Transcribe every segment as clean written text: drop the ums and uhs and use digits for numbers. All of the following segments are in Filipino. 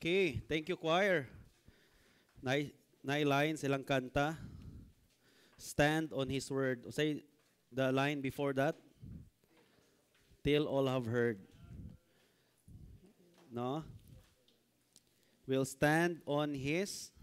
Okay, thank you choir. Nai line silang kanta. Stand on His word. Say the line before that. Till all have heard. No? We'll stand on His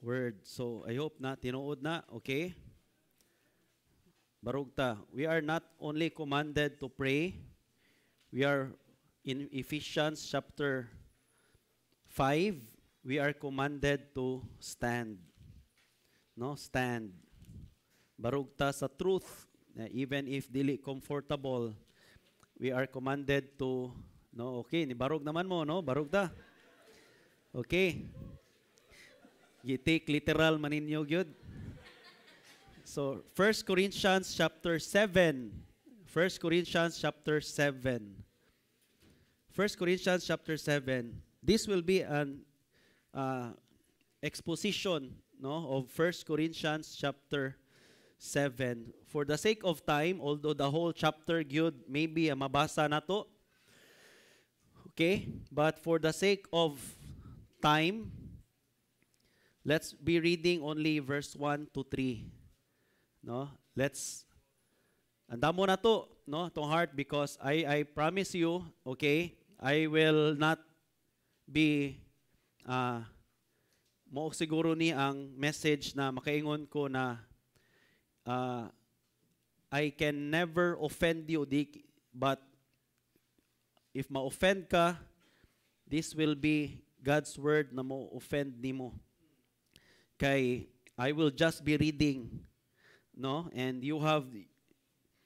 word. So I hope na tinuod na. Okay? Barugta. We are not only commanded to pray. We are in Ephesians chapter 5. We are commanded to stand. No, stand. Barugta sa truth, even if dili comfortable, we are commanded to, no, okay, ni barug naman mo, no, barugta. Okay. You-take literal maninyo gyud. So, 1 Corinthians chapter 7. 1 Corinthians chapter 7. 1 Corinthians chapter 7. This will be an exposition, no, of 1 Corinthians chapter 7. For the sake of time, although the whole chapter gyud maybe mabasa na to, okay, but for the sake of time, let's be reading only verse 1 to 3. No, let's andamo na to, no, tong heart, because I promise you, okay, I will not be mo siguro ni ang message na makaingon ko na I can never offend you, but if ma-offend ka, this will be God's word na mo offend nimo. Kay I will just be reading, no, and you have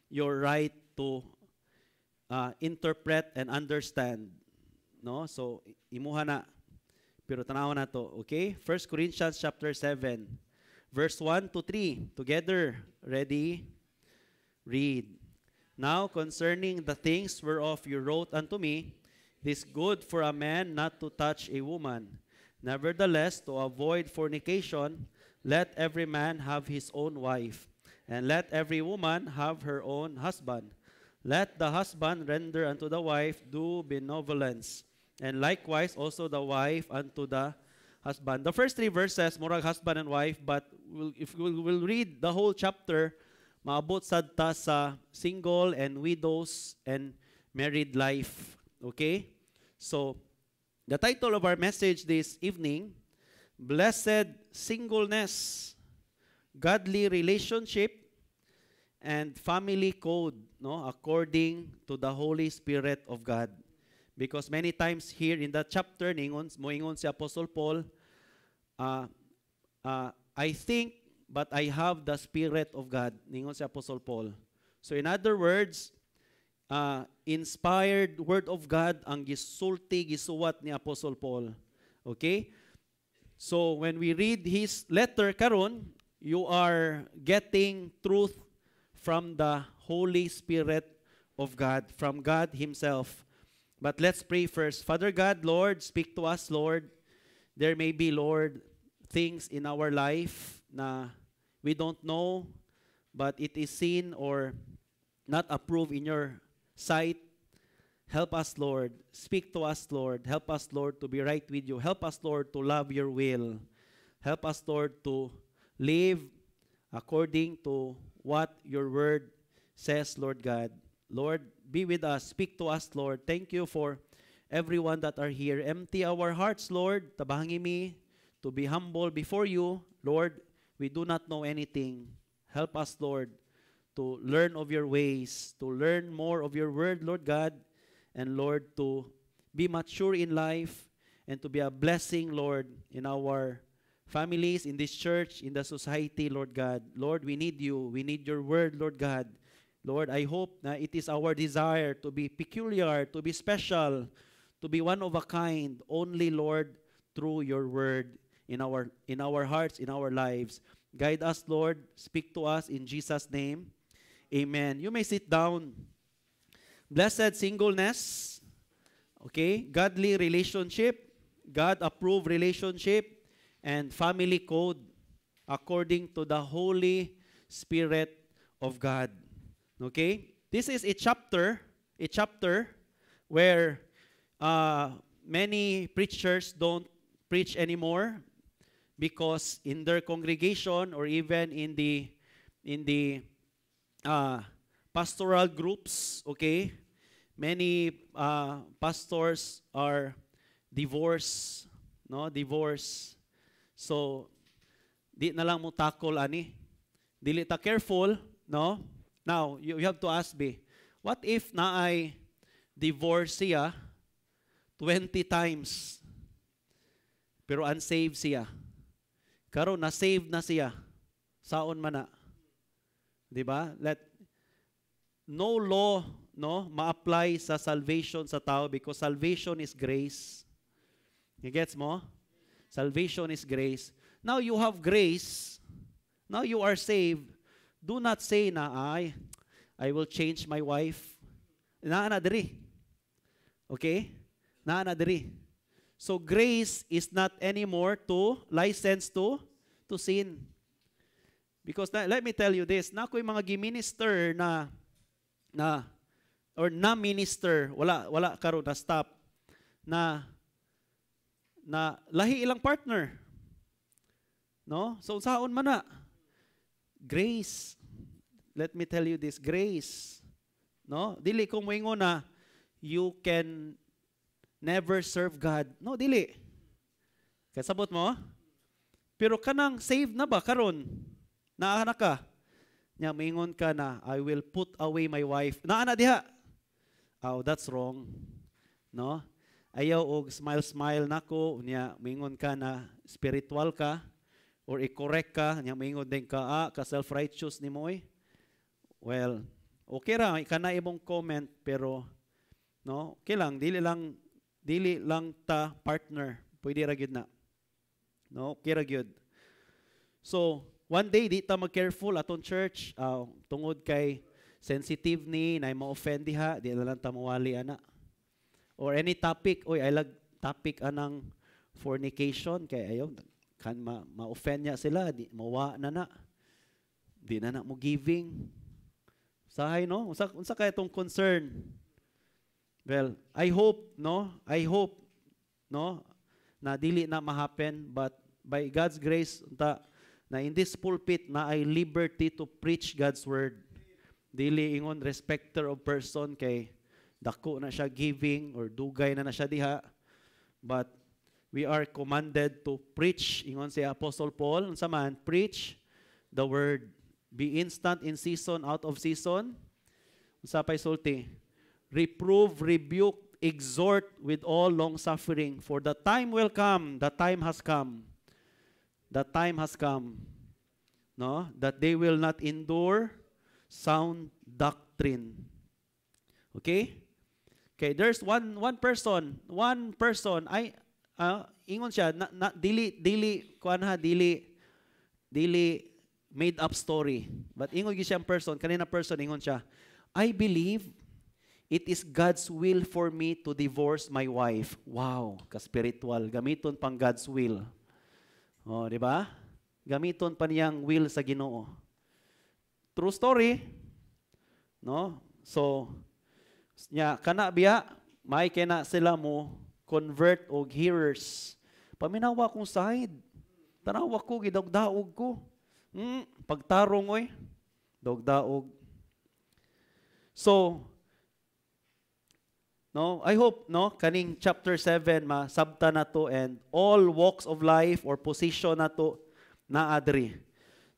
your right to interpret and understand, no. So imuha na, pero tanaw na to, okay? 1 Corinthians chapter 7, verse 1 to 3. Together, ready? Read. Now concerning the things whereof you wrote unto me, it is good for a man not to touch a woman. Nevertheless, to avoid fornication, let every man have his own wife, and let every woman have her own husband. Let the husband render unto the wife due benevolence, and likewise also the wife unto the husband. The first three verses, murag husband and wife, but if we'll read the whole chapter, maabot sad ta sa single and widows and married life. Okay? So, the title of our message this evening, Blessed Singleness, Godly Relationship, and Family Code, no, according to the Holy Spirit of God. Because many times here in that chapter, moingon si Apostle Paul, I think, but I have the Spirit of God, ningon si Apostle Paul. So in other words, inspired word of God ang gisulti, gisuwat ni Apostle Paul. Okay? So when we read his letter karon, you are getting truth from the Holy Spirit of God, from God Himself. But let's pray first. Father God, Lord, speak to us, Lord. There may be, Lord, things in our life na we don't know, but it is seen or not approved in your sight. Help us, Lord. Speak to us, Lord. Help us, Lord, to be right with you. Help us, Lord, to love your will. Help us, Lord, to live according to what your word says, Lord God. Lord, be with us. Speak to us, Lord. Thank you for everyone that are here. Empty our hearts, Lord. Tabahangi me to be humble before you. Lord, we do not know anything. Help us, Lord, to learn of your ways, to learn more of your word, Lord God, and Lord, to be mature in life and to be a blessing, Lord, in our families, in this church, in the society, Lord God. Lord, we need you. We need your word, Lord God. Lord, I hope na it is our desire to be peculiar, to be special, to be one of a kind, only, Lord, through your word in our hearts, in our lives. Guide us, Lord. Speak to us in Jesus' name. Amen. You may sit down. Blessed singleness, okay, godly relationship, God-approved relationship, and family code according to the Holy Spirit of God. Okay? This is a chapter where many preachers don't preach anymore because in their congregation or even in the pastoral groups, okay, many pastors are divorced, no, divorce. So di na lang mo tackle ani. Dili ta careful, no? Now, you have to ask me, what if na ay divorce siya 20 times pero unsaved siya? Karon na saved na siya. Saon man na? 'Di ba? No law, no, ma-apply sa salvation sa tao because salvation is grace. You gets mo? Salvation is grace. Now you have grace. Now you are saved. Do not say na, I will change my wife. Naa diri. Okay? Naa diri. So grace is not anymore to license to sin. Because let me tell you this, na ko'y mga gi-minister na minister, wala karon na stop na lahi ilang partner. No? So saon man na? Grace. Let me tell you this, grace. No? Dili kung moingon na you can never serve God. No, dili. Kasabot mo? Pero kanang saved na ba karon? Naa na ka? Nya moingon ka na, I will put away my wife. Naa na diha. Oh, that's wrong. No? Ayaw og smile nako, nya moingon ka na spiritual ka or i-correct ka, nya moingon din ka, ka self-righteous ni mo. Well, okay ra kana imong comment pero no, okay lang dili lang ta partner. Pwede ra gyud na. No, okay ra gyud. So, one day di ta mag-careful aton church tungod kay sensitive ni na ma-offend diha, di na lang ta mawali ana. Or any topic, I lag topic anang fornication kay ayaw kan ma-offend niya sila, di mawa na. Di na mo giving. Sahay no? Unsa kay tong concern? Well, I hope no na dili na ma-happen, but by God's grace na in this pulpit na ay liberty to preach God's word. Dili ingon respecter of person kay dako na siya giving or dugay na siya diha, but we are commanded to preach. Ingon si Apostle Paul, unsa man, preach the word. Be instant in season, out of season. Unsa pay sulti? Reprove, rebuke, exhort with all long suffering, for the time will come, the time has come. The time has come, no, that they will not endure sound doctrine. Okay? Okay, there's one person ay ingon siya dili made up story. But ingon gyud siyang person, kanina person ingon siya, I believe it is God's will for me to divorce my wife. Wow, ka-spiritual, gamiton pang God's will. Oh, di ba? Gamiton pa niyang will sa Ginoo. True story. No? So, kana biya, may kena sila mo convert og hearers. Paminawa kong side. Tanawa ko, gidawdaog ko. Pagtarong oy. Dawdaog. So, no, I hope kaning chapter 7 masabta na to and all walks of life or position na to na adri.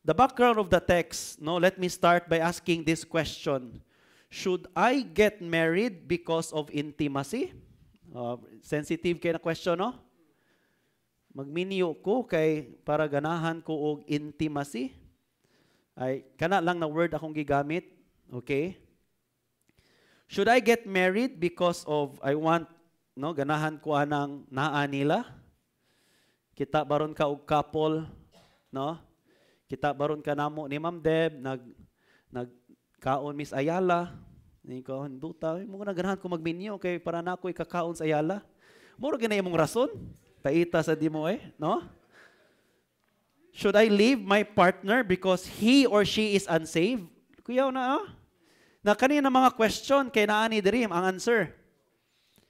The background of the text, let me start by asking this question. Should I get married because of intimacy? Sensitive kay na question, no? Magminyo ko kay para ganahan ko og intimacy. Ay kana lang na word akong gigamit. Okay? Should I get married because of I want ganahan ko anang naa nila? Kita baron ka og couple, no? Kita baron ka namo ni Ma'am Deb nagkaon Miss Ayala. Ni ko hinduta, mo ganahan ko magminyo kay para nako ikakaon sa Ayala. Muro ginay imong rason? Taita sa dimo no? Should I leave my partner because he or she is unsaved? Kuyaw na na kanina mga question kay naani diri ang answer.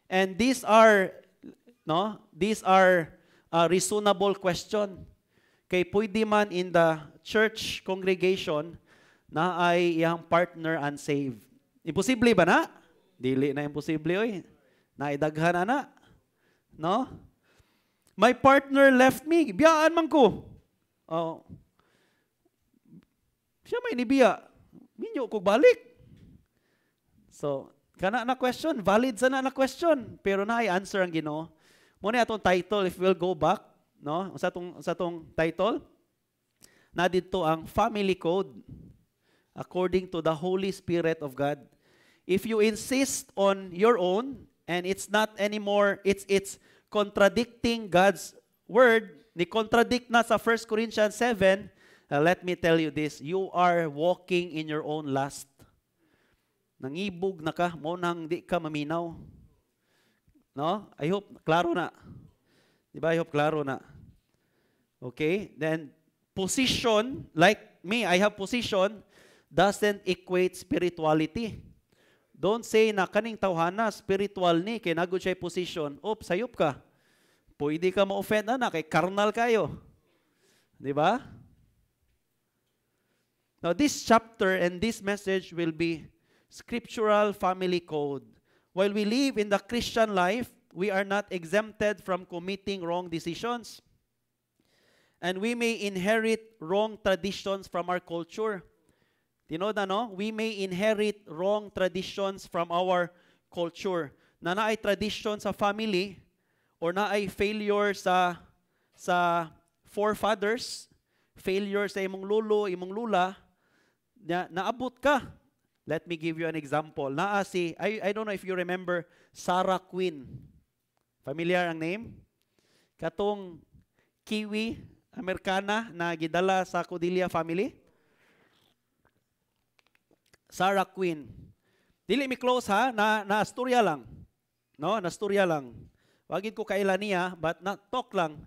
And these are no? These are reasonable question. Kay pwede man in the church congregation na ay iyang partner unsaved. Imposible ba na? Dili na imposible oy. Naidaghan na. No? My partner left me. Biyaan man ko. Oh. Siya may nibiya. Minyo ko balik. So, kana na question, valid sana na question, pero na i-answer ang Ginoo. Muna atong title, if we'll go back, no? Sa tong title, na dito ang family code according to the Holy Spirit of God. If you insist on your own and it's not anymore, it's contradicting God's word, ni contradict na sa 1 Corinthians 7, let me tell you this, you are walking in your own lust. Nangibog na ka, mo nang di ka maminaw. No? I hope, klaro na. Diba? I hope, klaro na. Okay? Then, position, like me, I have position, doesn't equate spirituality. Don't say na kaning tawhana, spiritual ni, kay nagod siya position. Oops, sayop ka. Pwede ka ma-offend na, kay carnal kayo. Diba? Now, this chapter and this message will be scriptural family code. While we live in the Christian life, we are not exempted from committing wrong decisions. And we may inherit wrong traditions from our culture. Tinood na, no? We may inherit wrong traditions from our culture. Na naay tradition sa family or naay failure sa forefathers, failure sa imong lolo, imong lula, naabot ka. Let me give you an example. I don't know if you remember Sarah Quinn. Familiar ang name? Katong Kiwi, Amerikana na gidala sa Codilia family. Sarah Quinn. Dili mi close ha, na storya lang. No, na storya lang. Wagid ko kaila niya, but na talk lang.